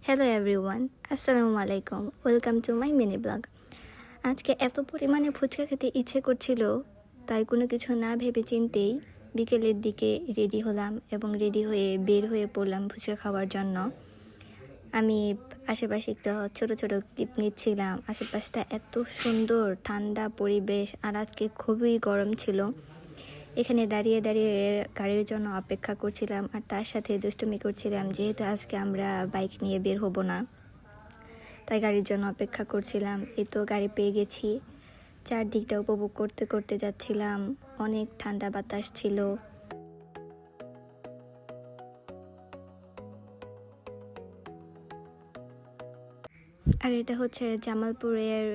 Hello everyone, আসসালামু আলাইকুম। Welcome to my mini blog. আজকে এত পরিমাণে ফুচকা খেতে ইচ্ছে করছিল, তাই কোনো কিছু না ভেবে চিন্তেই বিকেলের দিকে রেডি হলাম এবং রেডি হয়ে বের হয়ে পড়লাম ফুচকা খাওয়ার জন্য। আমি আশেপাশে একটু ছোট ছোট ক্লিপ নিচ্ছিলাম। আশেপাশটা এত সুন্দর, ঠান্ডা পরিবেশ, আর আজকে খুবই গরম ছিল। এখানে দাঁড়িয়ে দাঁড়িয়ে গাড়ির জন্য অপেক্ষা করছিলাম, আর তার সাথে দুষ্টুমি করছিলাম, যেহেতু আজকে আমরা বাইক নিয়ে বের হব না, তাই গাড়ির জন্য অপেক্ষা করছিলাম। এই তো গাড়ি পেয়ে গেছি। চারদিকটা উপভোগ করতে করতে যাচ্ছিলাম। অনেক ঠান্ডা বাতাস ছিল। আর এটা হচ্ছে জামালপুরের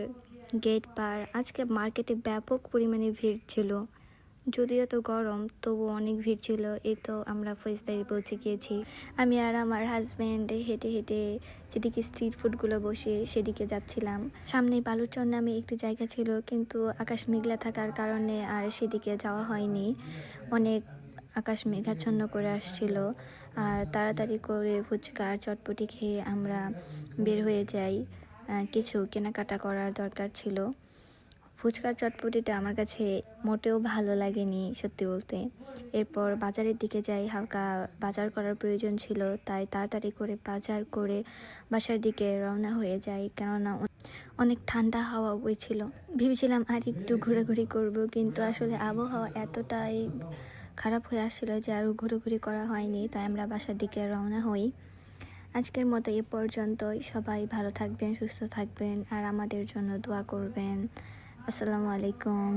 গেট পার। আজকে মার্কেটে ব্যাপক পরিমাণে ভিড় ছিল, যদিও তো গরম, তবু অনেক ভিড় ছিল। এই তো আমরা ফৌজদারি পৌঁছে গিয়েছি। আমি আর আমার হাজব্যান্ড হেঁটে হেঁটে যেদিকে স্ট্রিট ফুডগুলো বসে সেদিকে যাচ্ছিলাম। সামনে বালুচর নামে একটি জায়গা ছিল, কিন্তু আকাশ মেঘলা থাকার কারণে আর সেদিকে যাওয়া হয়নি। অনেক আকাশ মেঘাচ্ছন্ন করে আসছিল, আর তাড়াতাড়ি করে ফুচকা আর চটপটি খেয়ে আমরা বের হয়ে যাই। কিছু কেনাকাটা করার দরকার ছিল। ফুচকার চটপটিটা আমার কাছে মোটেও ভালো লাগেনি সত্যি বলতে। এরপর বাজারের দিকে যাই, হালকা বাজার করার প্রয়োজন ছিল, তাই তাড়াতাড়ি করে বাজার করে বাসার দিকে রওনা হয়ে যাই, কেননা অনেক ঠান্ডা হাওয়া বইছিল। ভেবেছিলাম আর একটু ঘোরাঘুরি করব, কিন্তু আসলে আবহাওয়া এতটাই খারাপ হয়ে আসছিল যে আরও ঘোরাঘুরি করা হয়নি, তাই আমরা বাসার দিকে রওনা হই। আজকের মতো এ পর্যন্তই। সবাই ভালো থাকবেন, সুস্থ থাকবেন, আর আমাদের জন্য দোয়া করবেন। আসসালামু আলাইকুম।